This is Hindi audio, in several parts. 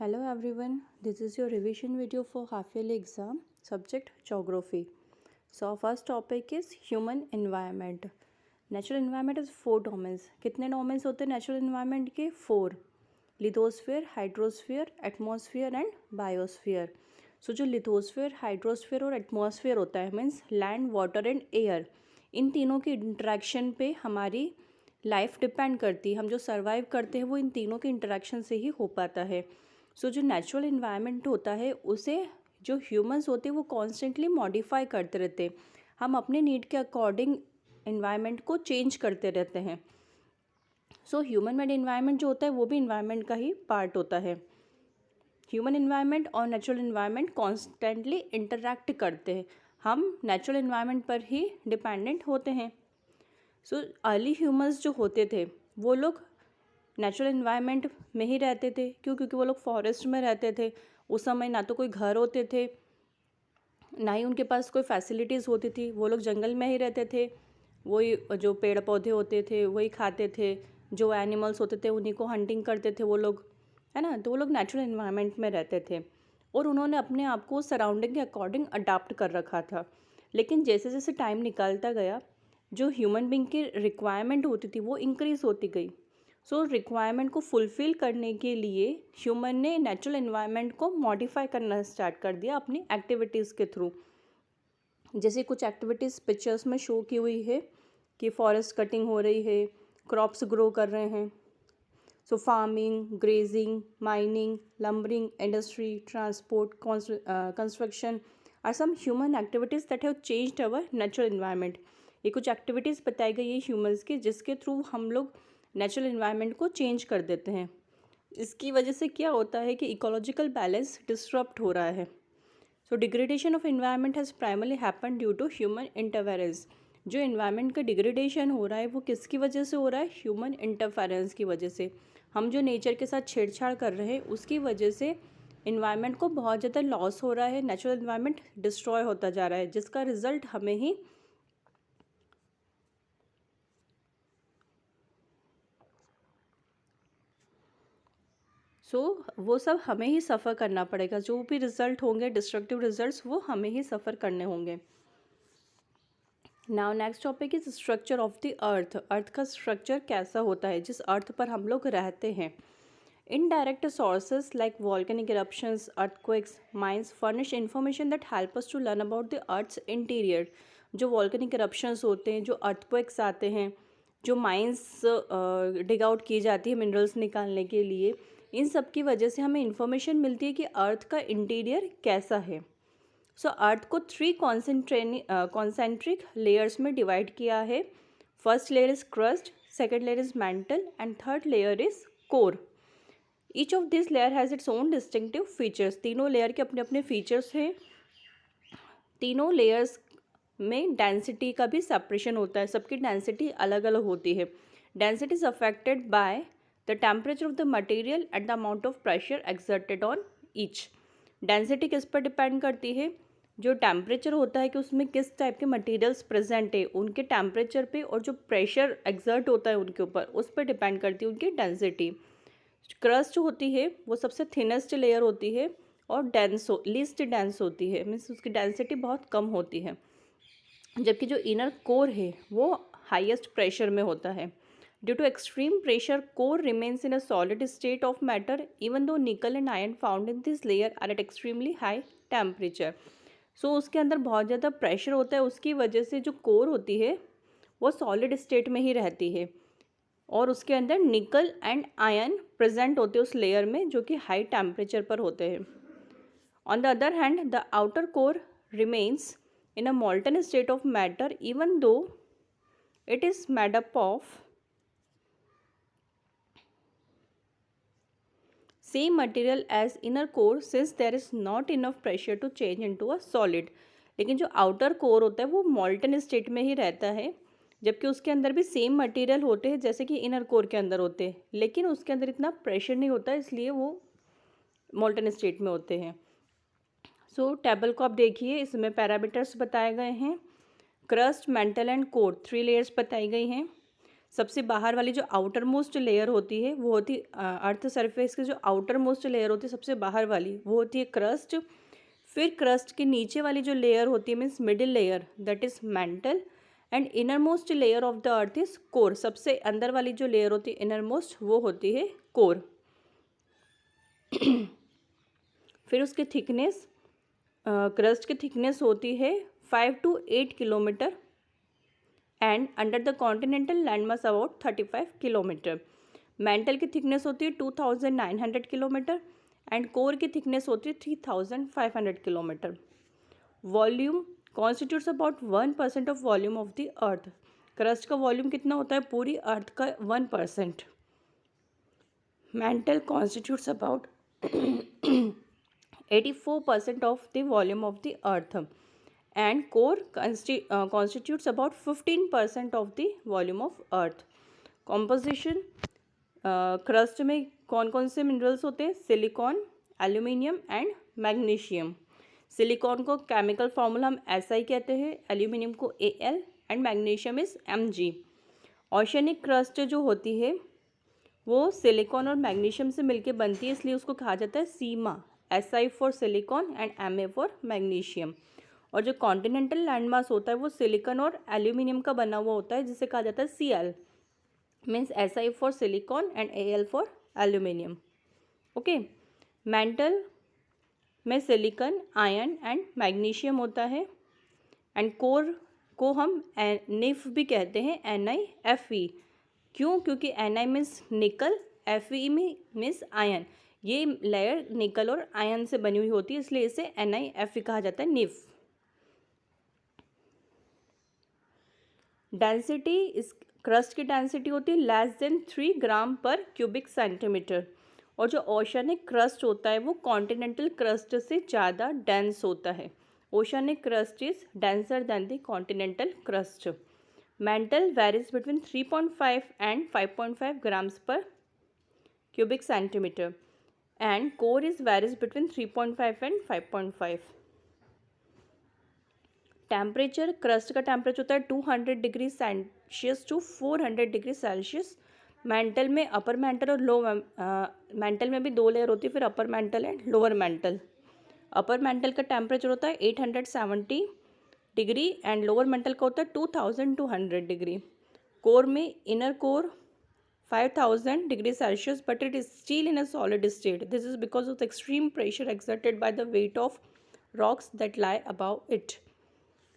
Hello everyone, this is your revision video for half yearly exam, subject geography. So our first topic is human environment. Natural environment is four domains. कितने domains होते हैं natural environment के? Four. Lithosphere, hydrosphere, atmosphere and biosphere. So जो lithosphere, hydrosphere और atmosphere होता है means land, water and air, इन तीनों की इंटरेक्शन पे हमारी लाइफ डिपेंड करती है. हम जो सर्वाइव करते हैं वो इन तीनों के इंटरेक्शन से ही हो पाता है. सो जो नेचुरल इन्वायरमेंट होता है उसे जो ह्यूमंस होते हैं वो कॉन्स्टेंटली मॉडिफाई करते रहते हैं. हम अपने नीड के अकॉर्डिंग इन्वायरमेंट को चेंज करते रहते हैं. सो ह्यूमन मेड इन्वायरमेंट जो होता है वो भी इन्वायरमेंट का ही पार्ट होता है. ह्यूमन इन्वायरमेंट और नेचुरल इन्वायरमेंट कॉन्स्टेंटली इंटरेक्ट करते हैं. हम नेचुरल इन्वायरमेंट पर ही डिपेंडेंट होते हैं. सो अर्ली ह्यूमंस जो होते थे वो लोग नेचुरल इन्वायरमेंट में ही रहते थे. क्यों? क्योंकि वो लोग फॉरेस्ट में रहते थे. उस समय ना तो कोई घर होते थे, ना ही उनके पास कोई फैसिलिटीज़ होती थी. वो लोग जंगल में ही रहते थे. वही जो पेड़ पौधे होते थे वही खाते थे. जो एनिमल्स होते थे उन्हीं को हंटिंग करते थे वो लोग, है ना. तो वो लोग नेचुरल इन्वायरमेंट में रहते थे और उन्होंने अपने आप को सराउंडिंग के अकॉर्डिंग अडाप्ट कर रखा था. लेकिन जैसे जैसे टाइम निकलता गया जो ह्यूमन बींग की रिक्वायरमेंट होती थी वो इंक्रीज़ होती गई. सो रिक्वायरमेंट को फुलफ़िल करने के लिए ह्यूमन ने नेचुरल इन्वायरमेंट को मॉडिफाई करना स्टार्ट कर दिया अपनी एक्टिविटीज़ के थ्रू. जैसे कुछ एक्टिविटीज़ पिक्चर्स में शो की हुई है कि फॉरेस्ट कटिंग हो रही है, क्रॉप्स ग्रो कर रहे हैं. So farming, grazing, mining, lumbering, industry, transport, construction are some human activities that have changed our natural environment. ये कुछ एक्टिविटीज़ बताई गई है ह्यूमंस की जिसके थ्रू हम लोग नेचुरल इन्वायरमेंट को चेंज कर देते हैं. इसकी वजह से क्या होता है कि इकोलॉजिकल बैलेंस डिस्टर्ब हो रहा है. So degradation of environment has primarily happen due to human interference. जो इन्वायरमेंट का डिग्रेडेशन हो रहा है वो किसकी वजह से हो रहा है? ह्यूमन इंटरफेरेंस की वजह से. हम जो नेचर के साथ छेड़छाड़ कर रहे हैं उसकी वजह से इन्वायरमेंट को बहुत ज़्यादा लॉस हो रहा है. नेचुरल इन्वायरमेंट डिस्ट्रॉय होता जा रहा है जिसका रिजल्ट हमें ही वो सब हमें ही सफ़र करना पड़ेगा. जो भी रिज़ल्ट होंगे डिस्ट्रक्टिव रिजल्ट्स वो हमें ही सफ़र करने होंगे. Now next topic is structure of the earth. Earth का स्ट्रक्चर कैसा होता है जिस अर्थ पर हम लोग रहते हैं. Indirect sources like volcanic eruptions, earthquakes, mines furnish information that help us to learn about the earth's interior. जो वॉल्केनिक इरप्शंस होते हैं, जो अर्थक्वेक्स आते हैं, जो माइंस डिग आउट की जाती है मिनरल्स निकालने के लिए, इन सब की वजह से हमें इन्फॉर्मेशन मिलती है कि अर्थ का इंटीरियर कैसा है. सो अर्थ को 3 कॉन्सेंट्रिक लेयर्स में डिवाइड किया है. First layer is crust, second layer is mantle and third layer is core. Each of this layer has its own distinctive features. तीनों लेयर के अपने अपने फीचर्स हैं. तीनों लेयर्स में डेंसिटी का भी सेपरेशन होता है. सबकी डेंसिटी अलग अलग होती है. Density is affected by the temperature of the material and the amount of pressure exerted on each. Density किस पर डिपेंड करती है? जो टेम्परेचर होता है कि उसमें किस टाइप के मटेरियल्स प्रेजेंट है उनके टेम्परेचर पे, और जो प्रेशर एक्सर्ट होता है उनके ऊपर उस पर डिपेंड करती है उनकी डेंसिटी. क्रस्ट होती है वो सबसे थिनेस्ट लेयर होती है और लीस्ट डेंस होती है, मीन्स उसकी डेंसिटी बहुत कम होती है. जबकि जो इनर कोर है वो हाईएस्ट प्रेशर में होता है. Due to extreme pressure core remains in a solid state of matter even though nickel and iron found in this layer are at extremely high temperature. सो उसके अंदर बहुत ज़्यादा प्रेशर होता है, उसकी वजह से जो कोर होती है वो सॉलिड स्टेट में ही रहती है और उसके अंदर निकल एंड आयरन प्रेजेंट होते हैं उस लेयर में जो कि हाई टेम्परेचर पर होते हैं. On the other hand the outer core remains in a molten state of matter even though it is made up of same material as inner core since there is not enough pressure to change into a solid. लेकिन जो आउटर कोर होता है वो मॉल्टन स्टेट में ही रहता है जबकि उसके अंदर भी सेम मटेरियल होते हैं जैसे कि इनर कोर के अंदर होते हैं, लेकिन उसके अंदर इतना प्रेशर नहीं होता इसलिए वो मॉल्टन स्टेट में होते हैं. सो टेबल को आप देखिए, इसमें पैरामीटर्स बताए गए हैं. Crust, mental and core 3 layers बताई गई हैं. सबसे बाहर वाली जो आउटर मोस्ट लेयर होती है वो होती अर्थ सरफेस की जो आउटर मोस्ट लेयर होती है सबसे बाहर वाली वो होती है क्रस्ट। फिर क्रस्ट के नीचे वाली जो लेयर होती है means middle layer that is mental. And inner most layer of the earth is core. सबसे अंदर वाली जो लेयर होती है इनर मोस्ट वो होती है कोर। फिर उसकी थिकनेस क्रस्ट की थिकनेस होती है 5 to 8 kilometre and under the continental land mass about 35 kilometre. Mental की थिकनेस होती है 2900 किलोमीटर एंड कोर की थिकनेस होती है 3500 kilometre. Volume constitutes about 1% of volume of the earth. Crust का वॉल्यूम कितना होता है पूरी अर्थ का 1%। Mental constitutes about 84% of the volume of the earth and core constitutes about 15% of the volume of earth. composition crust में कौन कौन से मिनरल्स होते हैं? Silicon, aluminium and magnesium. Silicon को केमिकल फार्मूला हम SI कहते हैं, एल्यूमिनियम को Al and magnesium is Mg। Oceanic crust जो होती है वो सिलिकॉन और मैग्नीशियम से मिलके बनती है, इसलिए उसको कहा जाता है सीमा। SI for silicon and Ma for magnesium. और जो कॉन्टिनेंटल लैंडमास होता है वो सिलिकॉन और एल्यूमिनियम का बना हुआ होता है जिसे कहा जाता है Cl। Means SI for silicon and Al for aluminium. Okay. Mental में सिलिकॉन, आयरन एंड मैग्नीशियम होता है एंड कोर को हम निफ भी कहते हैं, NiFe। क्यों? क्योंकि Ni मीन्स निकल, Fe मीन्स आयन। ये लेयर निकल और आयन से बनी हुई होती है, इसलिए इसे NiFe कहा जाता है, निफ। डेंसिटी इस क्रस्ट की डेंसिटी होती है लेस देन 3 ग्राम पर क्यूबिक सेंटीमीटर। और जो ओशनिक क्रस्ट होता है वो कॉन्टिनेंटल क्रस्ट से ज़्यादा डेंस होता है। Oceanic crust is denser than the continental crust. Mantle varies between 3.5 and 5.5 grams per cubic centimetre and core is varies between 3.5 and 5.5। Temperature crust का टेम्परेचर होता है 200 degree Celsius to 400 degree Celsius. Mantle में अपर मेंटल और लो मेंटल में भी 2 लेयर होती है, फिर upper mantle and lower mental. Upper mantle का टेम्परेचर होता है 870 डिग्री एंड लोअर मेंटल का होता है 2200 डिग्री। कोर में inner core 5000 degree Celsius but it is still in a solid state. This is because of the extreme pressure exerted by the weight of rocks that lie above it.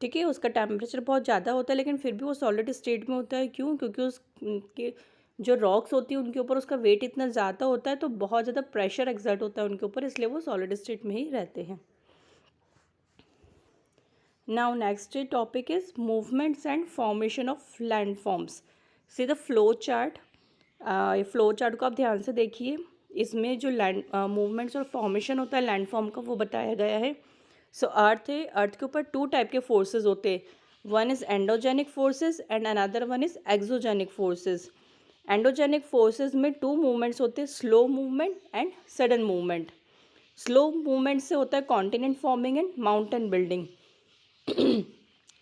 ठीक है, उसका टेम्परेचर बहुत ज़्यादा होता है लेकिन फिर भी वो सॉलिड स्टेट में होता है। क्यों? क्योंकि उसके जो रॉक्स होती है उनके ऊपर उसका वेट इतना ज़्यादा होता है तो बहुत ज़्यादा प्रेशर एक्सर्ट होता है उनके ऊपर, इसलिए वो सॉलिड स्टेट में ही रहते हैं। Now next topic is movements and formation of landforms. See the flow chart. Flow chart को आप ध्यान से देखिए, इसमें जो लैंड मूवमेंट्स और फॉर्मेशन होता है लैंडफॉर्म का वो बताया गया है। सो अर्थ है, अर्थ के ऊपर 2 टाइप के फोर्सेस होते हैं, one is endogenic forces and another one is exogenic forces. Endogenic forces में 2 मूवमेंट्स होते हैं, slow movement and sudden movement. Slow movement से होता है continent forming and mountain building.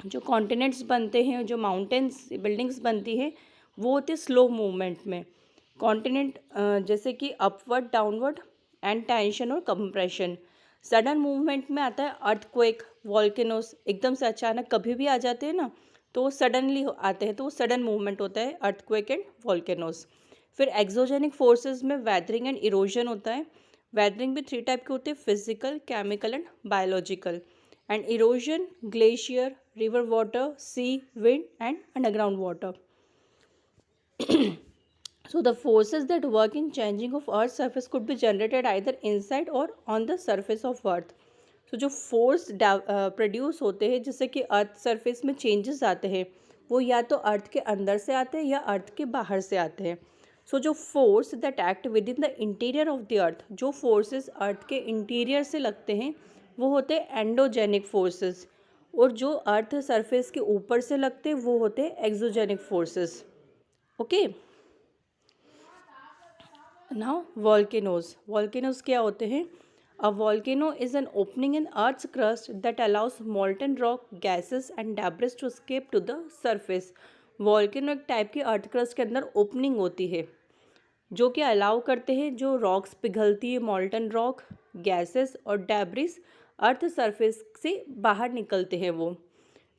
जो कॉन्टिनेंट्स बनते हैं, जो माउंटेन्स बिल्डिंग्स बनती है वो होते स्लो मूवमेंट में। कॉन्टिनेंट जैसे कि अपवर्ड, डाउनवर्ड एंड टेंशन और कंप्रेशन। सडन मूवमेंट में आता है अर्थक्वेक, वॉल्केनोस, एकदम से अचानक कभी भी आ जाते हैं ना, तो सडनली आते हैं, तो वो सडन मूवमेंट होता है अर्थक्वेक एंड वॉल्केनोस। फिर एक्सोजेनिक फोर्सेस में वेदरिंग एंड इरोजन होता है। वेदरिंग भी 3 टाइप के होते हैं, physical, chemical and biological. And erosion glacier, river water, sea, wind and underground water. So the forces that work in changing of Earth's surface could be generated either inside or on the surface of Earth. So जो फोर्स प्रोड्यूस होते हैं जिससे कि अर्थ सरफेस में चेंजेस आते हैं वो या तो अर्थ के अंदर से आते हैं या अर्थ के बाहर से आते हैं। सो जो force that act with in the interior of the अर्थ, जो फोर्सेस अर्थ के इंटीरियर से लगते हैं वो होते हैं एंडोजेनिक फोर्सेस, और जो अर्थ सरफेस के ऊपर से लगते हैं वो होते हैं exogenic forces. Okay. Now volcanoes क्या होते हैं? A volcano is an opening in earth's crust that allows molten rock, gases and debris to escape to the surface. Volcano एक टाइप की अर्थ क्रस्ट के अंदर ओपनिंग होती है जो कि अलाउ करते हैं जो रॉक्स पिघलती है, मॉल्टन रॉक, गैसेस और डेब्रिस अर्थ सरफेस से बाहर निकलते हैं वो।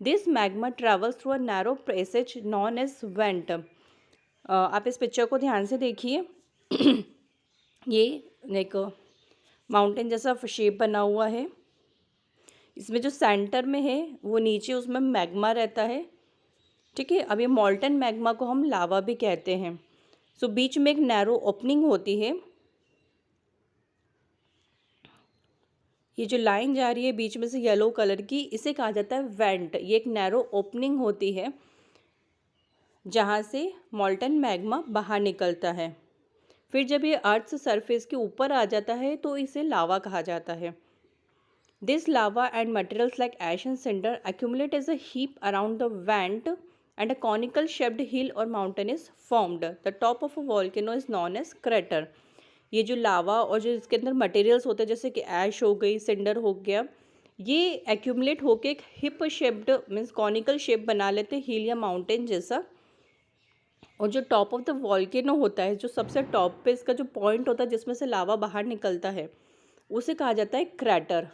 This magma travels through a narrow passage known as vent. आप इस पिक्चर को ध्यान से देखिए। ये एक माउंटेन जैसा शेप बना हुआ है। इसमें जो सेंटर में है वो नीचे उसमें मैग्मा रहता है, ठीक है। अब ये मॉल्टन मैग्मा को हम लावा भी कहते हैं। सो बीच में एक नैरो ओपनिंग होती है। ये जो लाइन जा रही है बीच में से येलो कलर की, इसे कहा जाता है वेंट। ये एक नैरो ओपनिंग होती है जहाँ से मॉल्टन मैग्मा बाहर निकलता है। फिर जब ये अर्थ सरफेस के ऊपर आ जाता है तो इसे लावा कहा जाता है। This lava and materials like ash and cinder accumulate as a heap around the vent and a conical shaped hill or mountain is formed. The top of a volcano is known as crater. ये जो लावा और जो इसके अंदर मटेरियल्स होते हैं जैसे कि ऐश हो गई, सिंडर हो गया, ये एक्यूमुलेट होके एक hip shaped means conical shape बना लेते हैं, हिल या माउंटेन जैसा। और जो टॉप ऑफ द वॉल्केनो होता है, जो सबसे टॉप पे इसका जो पॉइंट होता है जिसमें से लावा बाहर निकलता है, उसे कहा जाता है क्रैटर,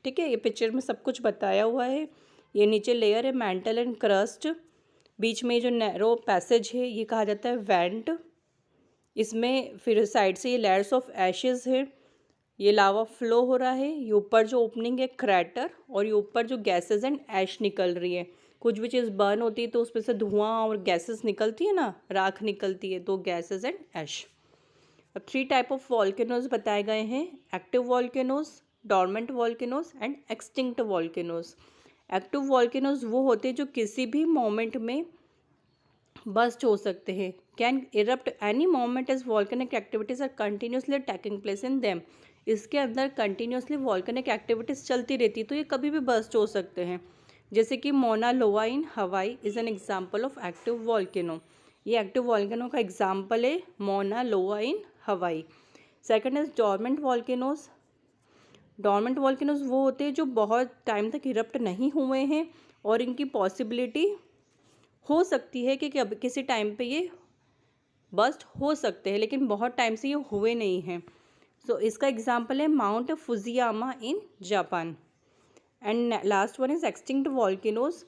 ठीक है। ये पिक्चर में सब कुछ बताया हुआ है। ये नीचे लेयर है मैंटल एंड क्रस्ट, बीच में जो नैरो पैसेज है ये कहा जाता है वेंट। इसमें फिर साइड से ये लेयर्स ऑफ एशेस है, ये लावा फ्लो हो रहा है। ये ऊपर जो ओपनिंग है क्रैटर, और ये ऊपर जो गैसेस एंड ऐश निकल रही है। कुछ भी चीज़ बर्न होती है तो उसमें से धुआं और गैसेस निकलती है ना, राख निकलती है, तो गैसेस एंड ऐश। अब 3 टाइप ऑफ वॉल्केनोज बताए गए हैं, active volcanoes, dormant volcanoes and extinct volcanoes. Active volcanoes वो होते हैं जो किसी भी मोमेंट में बस्ट हो सकते हैं, can erupt any moment as volcanic activities are continuously taking place in them. इसके अंदर कंटिन्यूसली वॉल्केनिक एक्टिविटीज़ चलती रहती तो ये कभी भी बस्ट हो सकते हैं। जैसे कि मोना लोआ इन हवाई is an example of active volcano. ये एक्टिव वॉल्केनो का एग्जाम्पल है, मोना लोआ इन हवाई। Second is dormant volcanoes. Dormant volcanoes वो होते हैं जो बहुत टाइम तक इरप्ट नहीं हुए हैं और इनकी पॉसिबिलिटी हो सकती है कि अब किसी टाइम पे ये बस्ट हो सकते हैं, लेकिन बहुत टाइम से ये हुए नहीं हैं। सो इसका एग्जाम्पल है mount Fujiyama in Japan. And last one is extinct volcanoes.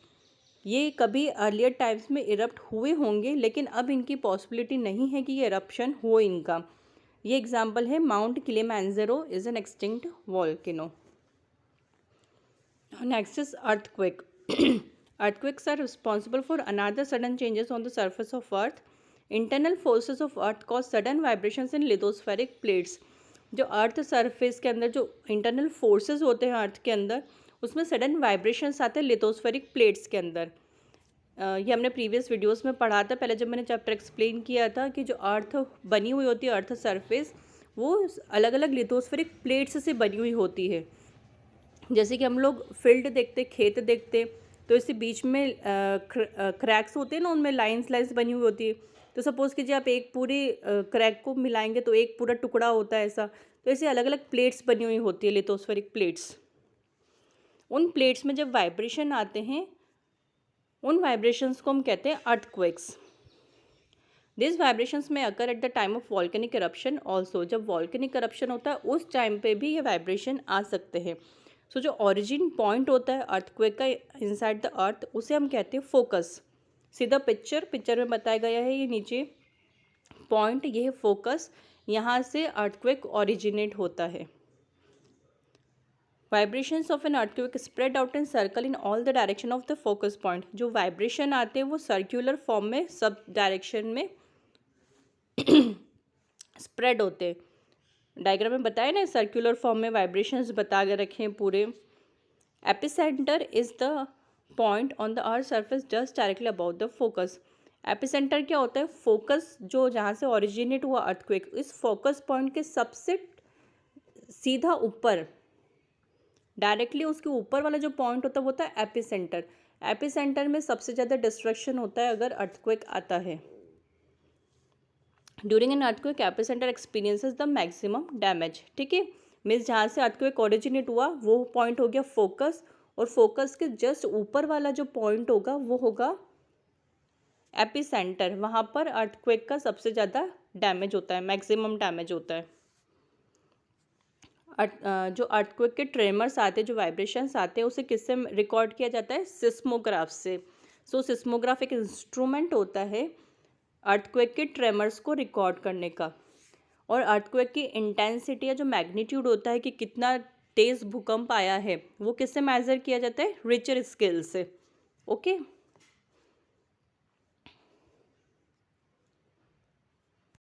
ये कभी अर्लियर टाइम्स में इरप्ट हुए होंगे लेकिन अब इनकी पॉसिबिलिटी नहीं है कि ये इरप्शन हो इनका। ये एग्जाम्पल है mount Kilimanjaro is an extinct volcano. Next is earthquake. Earthquakes are responsible for another sudden changes on the surface of Earth. Internal forces of Earth cause sudden vibrations in lithospheric plates. जो अर्थ सरफेस के अंदर जो इंटरनल फोर्सेस होते हैं अर्थ के अंदर, उसमें सडन वाइब्रेशंस आते हैं लिथोस्फेरिक प्लेट्स के अंदर। ये हमने प्रीवियस वीडियोस में पढ़ा था, पहले जब मैंने चैप्टर एक्सप्लेन किया था कि जो अर्थ बनी हुई होती है अर्थ सरफेस, वो अलग अलग लिथोस्फेरिक प्लेट्स से बनी हुई होती है। जैसे कि हम लोग फील्ड देखते, खेत देखते, तो इससे बीच में क्रैक्स होते हैं ना, उनमें लाइंस बनी हुई होती है। तो सपोज़ कीजिए आप एक पूरी क्रैक को मिलाएंगे तो एक पूरा टुकड़ा होता है ऐसा। तो ऐसे अलग अलग प्लेट्स बनी हुई होती है, लिथोस्फेरिक प्लेट्स। उन प्लेट्स में जब वाइब्रेशन आते हैं, उन वाइब्रेशंस को हम कहते हैं अर्थक्वेक्स। दिस वाइब्रेशंस में occur at the time of volcanic eruption also. जब वॉल्केनिक इरप्शन होता है उस टाइम पे भी ये वाइब्रेशन आ सकते हैं। सो जो ओरिजिन पॉइंट होता है अर्थक्वेक का इनसाइड द अर्थ, उसे हम कहते हैं फोकस। सीधा पिक्चर में बताया गया है, ये नीचे पॉइंट, ये है फोकस, यहाँ से अर्थक्वेक ओरिजिनेट होता है। Vibrations of an earthquake spread out in circle in all the direction of the focus point. जो वाइब्रेशन आते हैं वो सर्क्यूलर फॉर्म में सब डायरेक्शन में स्प्रेड होते हैं। डायग्राम में बताया ना, सर्कुलर फॉर्म में वाइब्रेशंस बता के रखे हैं पूरे। Epicentre is the point on the earth surface just directly about the focus. Epicentre क्या होता है? फोकस जो जहाँ से ओरिजिनेट हुआ अर्थक्वेक, इस फोकस पॉइंट के सबसे सीधा ऊपर, डायरेक्टली उसके ऊपर वाला जो पॉइंट होता है वो होता है एपिसेंटर। एपिसेंटर में सबसे ज़्यादा डिस्ट्रक्शन होता है अगर अर्थक्वेक आता है। During an earthquake epicentre experiences the maximum damage, ठीक है। मीन्स जहाँ से अर्थक्वेक ओरिजिनेट हुआ वो पॉइंट हो गया फोकस, और फोकस के जस्ट ऊपर वाला जो पॉइंट होगा वो होगा एपिसेंटर, वहाँ पर अर्थक्वेक का सबसे ज़्यादा डैमेज होता है, मैक्सिमम डैमेज होता है। जो अर्थक्वेक के ट्रेमर्स आते हैं, जो वाइब्रेशंस आते हैं, उसे किससे रिकॉर्ड किया जाता है? सिस्मोग्राफ से। सो सिस्मोग्राफ एक इंस्ट्रूमेंट होता है अर्थक्वेक के ट्रेमर्स को रिकॉर्ड करने का। और अर्थक्वेक की इंटेंसिटी या जो मैग्नीट्यूड होता है कि कितना तेज़ भूकंप आया है, वो किससे मेज़र किया जाता है? रिचर स्केल से। ओके।